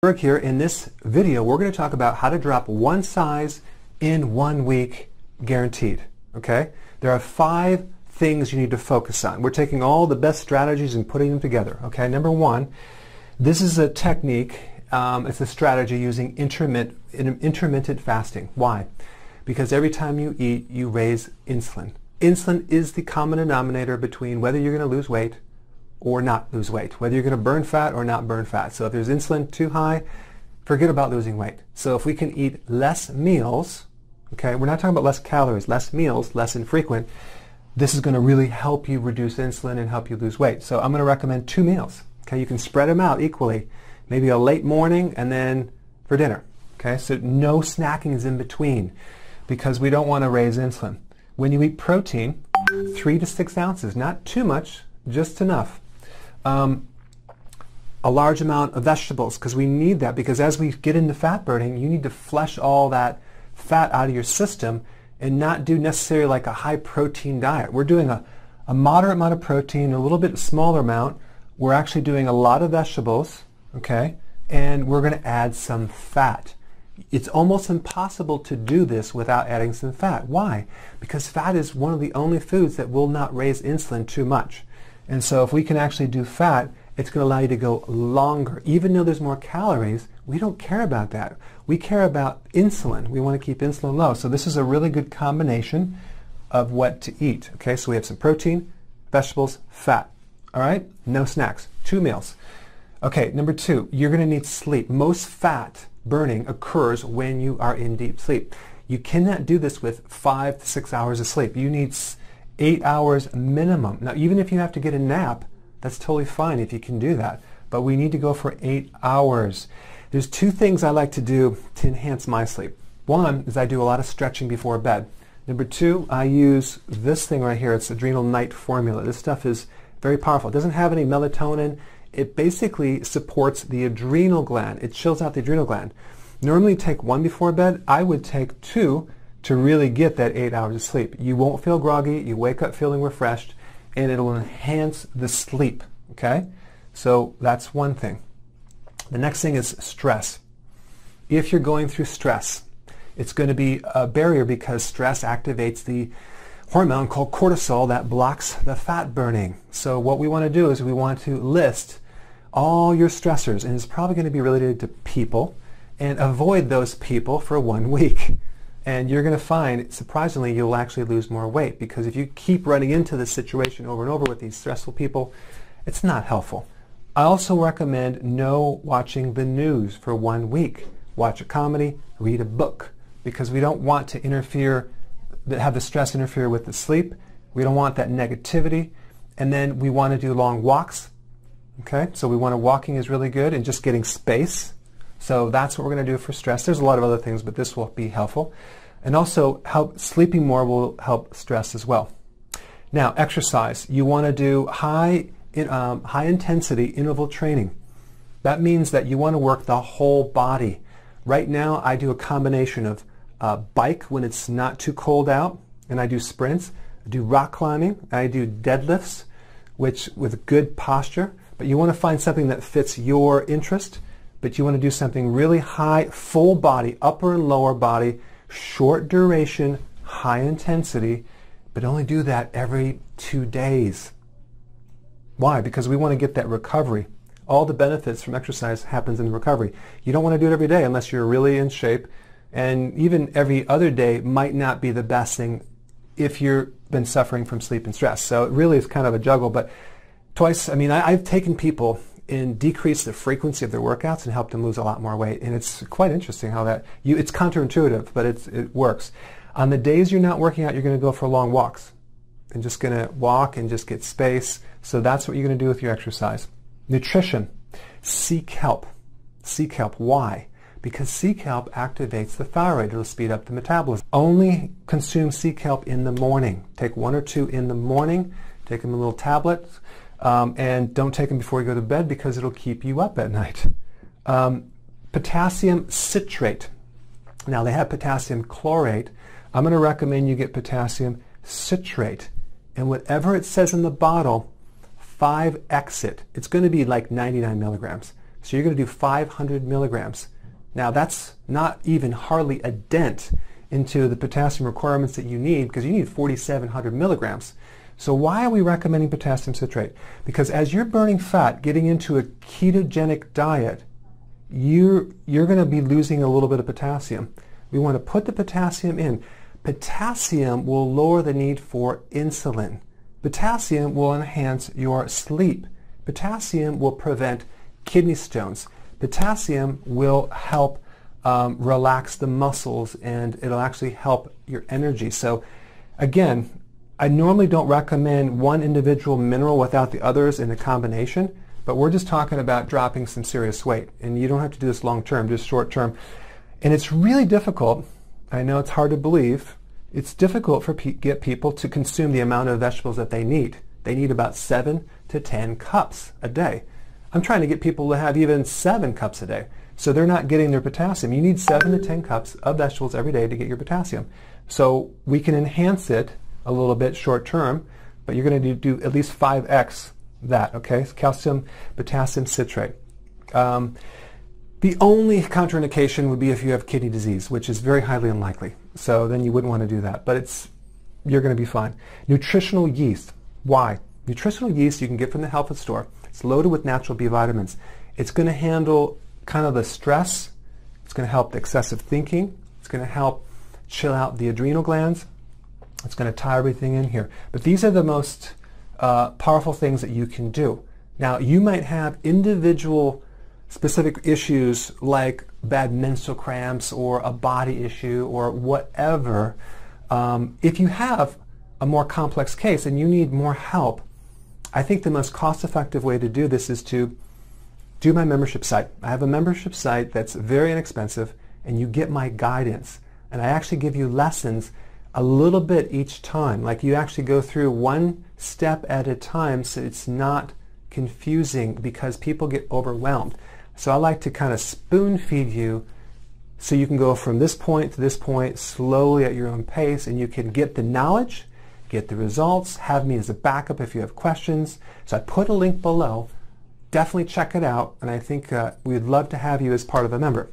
Berg here. In this video, we're going to talk about how to drop one size in 1 week, guaranteed. Okay? There are 5 things you need to focus on. We're taking all the best strategies and putting them together. Okay? Number 1, this is a technique. It's a strategy using intermittent fasting. Why? Because every time you eat, you raise insulin. Insulin is the common denominator between whether you're going to lose weight or not lose weight, whether you're going to burn fat or not burn fat. So if there's insulin too high, forget about losing weight. So if we can eat less meals, okay, we're not talking about less calories, less meals, less infrequent, this is going to really help you reduce insulin and help you lose weight. So I'm going to recommend 2 meals. Okay, you can spread them out equally, maybe a late morning and then for dinner. Okay, so no snacking is in between because we don't want to raise insulin. When you eat protein, 3 to 6 ounces, not too much, just enough. A large amount of vegetables, because we need that, because as we get into fat burning, you need to flush all that fat out of your system and not do necessarily like a high protein diet. We're doing a moderate amount of protein, a little bit smaller amount. We're actually doing a lot of vegetables, okay, and we're going to add some fat. It's almost impossible to do this without adding some fat. Why? Because fat is one of the only foods that will not raise insulin too much. And so if we can actually do fat, it's going to allow you to go longer. Even though there's more calories, we don't care about that. We care about insulin. We want to keep insulin low. So this is a really good combination of what to eat. Okay, so we have some protein, vegetables, fat. All right, no snacks, 2 meals. Okay, number 2, you're going to need sleep. Most fat burning occurs when you are in deep sleep. You cannot do this with 5 to 6 hours of sleep. You need 8 hours minimum. Now, even if you have to get a nap, that's totally fine if you can do that. But we need to go for 8 hours. There's 2 things I like to do to enhance my sleep. 1 is I do a lot of stretching before bed. Number 2, I use this thing right here. It's Adrenal Night Formula. This stuff is very powerful. It doesn't have any melatonin. It basically supports the adrenal gland. It chills out the adrenal gland. Normally take 1 before bed. I would take 2 to really get that 8 hours of sleep. You won't feel groggy, you wake up feeling refreshed, and it'll enhance the sleep, okay? So that's one thing. The next thing is stress. If you're going through stress, it's going to be a barrier because stress activates the hormone called cortisol that blocks the fat burning. So what we want to do is we want to list all your stressors, and it's probably going to be related to people, and avoid those people for 1 week. And you're going to find, surprisingly, you'll actually lose more weight, because if you keep running into this situation over and over with these stressful people, it's not helpful. I also recommend no watching the news for 1 week. Watch a comedy, read a book, because we don't want to have the stress interfere with the sleep. We don't want that negativity. And then we want to do long walks. Okay, so walking is really good, and just getting space. So that's what we're going to do for stress. There's a lot of other things, but this will be helpful. And also, sleeping more will help stress as well. Now, exercise. You want to do high intensity interval training. That means that you want to work the whole body. Right now, I do a combination of bike when it's not too cold out, and I do sprints. I do rock climbing. I do deadlifts, which with good posture. But you want to find something that fits your interest. But you want to do something really high, full body, upper and lower body, short duration, high intensity, but only do that every 2 days. Why? Because we want to get that recovery. All the benefits from exercise happens in recovery. You don't want to do it every day unless you're really in shape, and even every other day might not be the best thing if you've been suffering from sleep and stress. So it really is kind of a juggle, but twice, I mean, I've taken people and decrease the frequency of their workouts and help them lose a lot more weight. And it's quite interesting how it's counterintuitive, but it works. On the days you're not working out, you're going to go for long walks and just going to walk and just get space. So that's what you're going to do with your exercise. Nutrition. Seek help. Seek help. Why? Because seek help activates the thyroid. It'll speed up the metabolism. Only consume seek help in the morning. Take 1 or 2 in the morning. Take them in little tablets. And don't take them before you go to bed, because it'll keep you up at night. Potassium citrate. Now, they have potassium chlorate. I'm going to recommend you get potassium citrate. And whatever it says in the bottle, 5x it. It's going to be like 99 milligrams. So you're going to do 500 milligrams. Now that's not even hardly a dent into the potassium requirements that you need, because you need 4,700 milligrams. So why are we recommending potassium citrate? Because as you're burning fat, getting into a ketogenic diet, you're going to be losing a little bit of potassium. We want to put the potassium in. Potassium will lower the need for insulin. Potassium will enhance your sleep. Potassium will prevent kidney stones. Potassium will help relax the muscles, and it'll actually help your energy. So again, I normally don't recommend one individual mineral without the others in a combination, but we're just talking about dropping some serious weight. And you don't have to do this long term, just short term. And it's really difficult. I know it's hard to believe. It's difficult for get people to consume the amount of vegetables that they need. They need about 7 to 10 cups a day. I'm trying to get people to have even 7 cups a day. So they're not getting their potassium. You need 7 to 10 cups of vegetables every day to get your potassium. So we can enhance it a little bit short term, but you're going to do at least 5x that, okay? Calcium, potassium citrate. The only contraindication would be if you have kidney disease, which is very highly unlikely. So then you wouldn't want to do that, but you're going to be fine. Nutritional yeast. Why? Nutritional yeast you can get from the health food store. It's loaded with natural B vitamins. It's going to handle kind of the stress. It's going to help the excessive thinking. It's going to help chill out the adrenal glands. It's going to tie everything in here. But these are the most powerful things that you can do. Now, you might have individual specific issues like bad menstrual cramps or a body issue or whatever. If you have a more complex case and you need more help, I think the most cost-effective way to do this is to do my membership site. I have a membership site that's very inexpensive, and you get my guidance. And I actually give you lessons a little bit each time. Like you actually go through one step at a time, so it's not confusing, because people get overwhelmed. So I like to kind of spoon feed you so you can go from this point to this point slowly at your own pace, and you can get the knowledge, get the results, have me as a backup if you have questions. So I put a link below. Definitely check it out, and I think we'd love to have you as part of a member.